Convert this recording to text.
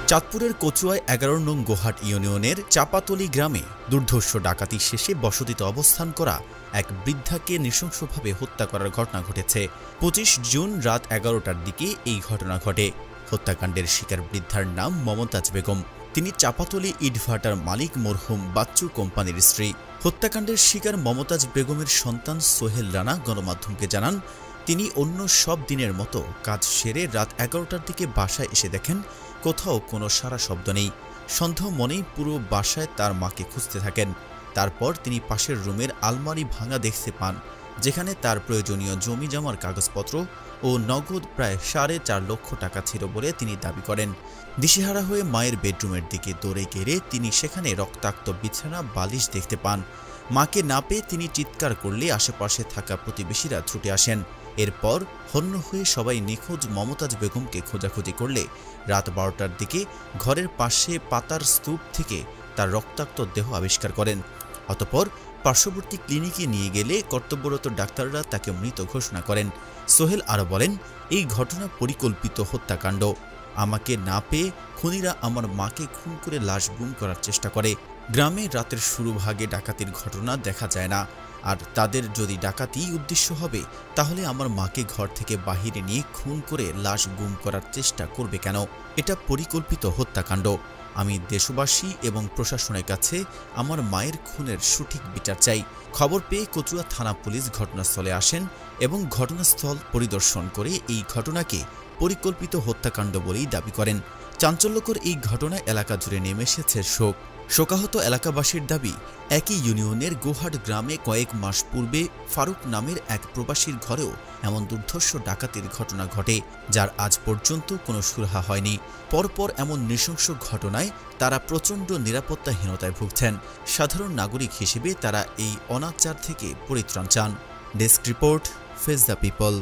চাঁদপুরের কচুয়ায় ১১ নং গোহাট ইউনিয়নের চাপাতলি গ্রামে দুর্ধর্ষ ডাকাতি শেষে বসতিতে অবস্থান করা এক বৃদ্ধাকে নৃশংসভাবে হত্যা করার ঘটনা ঘটেছে। ২৫ জুন রাত ১১টার দিকে এই ঘটনা ঘটে। হত্যাকাণ্ডের শিকার বৃদ্ধার নাম মমতাজ বেগম। তিনি চাপাতলি ইটভাটার মালিক মরহুম বাচ্চু কোম্পানির স্ত্রী। হত্যাকাণ্ডের শিকার মমতাজ বেগমের সন্তান সোহেল রানা গণমাধ্যমকে জানান, তিনি অন্য সব দিনের মতো কাজ সেরে রাত ১১টার দিকে বাসায় এসে দেখেন কোথাও কোনো সারা শব্দ নেই। সন্দেহ মনেই পুরো বাসায় তার মাকে খুঁজতে থাকেন। তারপর তিনি পাশের রুমের আলমারি ভাঙা দেখতে পান, যেখানে তার প্রয়োজনীয় জমি জমার কাগজপত্র ও নগদ প্রায় ৪.৫ লক্ষ টাকা ছিল বলে তিনি দাবি করেন। দিশেহারা হয়ে মায়ের বেডরুমের দিকে দৌড়ে গেলে তিনি সেখানে রক্তাক্ত বিছানা বালিশ দেখতে পান। মাকে না পেয়ে তিনি চিৎকার করলে আশেপাশে থাকা প্রতিবেশীরা ছুটে আসেন। এরপর হন্য হয়ে সবাই নিখোঁজ মমতাজ বেগমকে খোঁজাখুঁজি করলে রাত ১২টার দিকে ঘরের পাশে পাতার স্তূপ থেকে তার রক্তাক্ত দেহ আবিষ্কার করেন। অতঃপর পার্শ্ববর্তী ক্লিনিকে নিয়ে গেলে কর্তব্যরত ডাক্তাররা তাকে মৃত ঘোষণা করেন। সোহেল আরও বলেন, এই ঘটনা পরিকল্পিত হত্যাকাণ্ড। আমাকে না পেয়ে খুনিরা আমার মাকে খুন করে লাশ গুম করার চেষ্টা করে। গ্রামে রাতের শুরু ভাগে ডাকাতির ঘটনা দেখা যায় না, আর তাদের যদি ডাকাতিই উদ্দেশ্য হবে তাহলে আমার মাকে ঘর থেকে বাহিরে নিয়ে খুন করে লাশ গুম করার চেষ্টা করবে কেন? এটা পরিকল্পিত হত্যাকাণ্ড। আমি দেশবাসী এবং প্রশাসনের কাছে আমার মায়ের খুনের সঠিক বিচার চাই। খবর পেয়ে কচুয়া থানা পুলিশ ঘটনাস্থলে আসেন এবং ঘটনাস্থল পরিদর্শন করে এই ঘটনাকে পরিকল্পিত হত্যাকাণ্ড বলেই দাবি করেন। চাঞ্চল্যকর এই ঘটনা এলাকা জুড়ে নেমে এসেছে শোক। শোকাহত এলাকাবাসীর দাবি, একই ইউনিয়নের গোহাট গ্রামে কয়েক মাস পূর্বে ফারুক নামের এক প্রবাসীর ঘরেও এমন দুর্ধর্ষ ডাকাতির ঘটনা ঘটে, যার আজ পর্যন্ত কোনো সুরাহা হয়নি। পরপর এমন নৃশংস ঘটনায় তারা প্রচণ্ড নিরাপত্তাহীনতায় ভুগছেন। সাধারণ নাগরিক হিসেবে তারা এই অনাচার থেকে পরিত্রাণ চান। Desk report, face the people.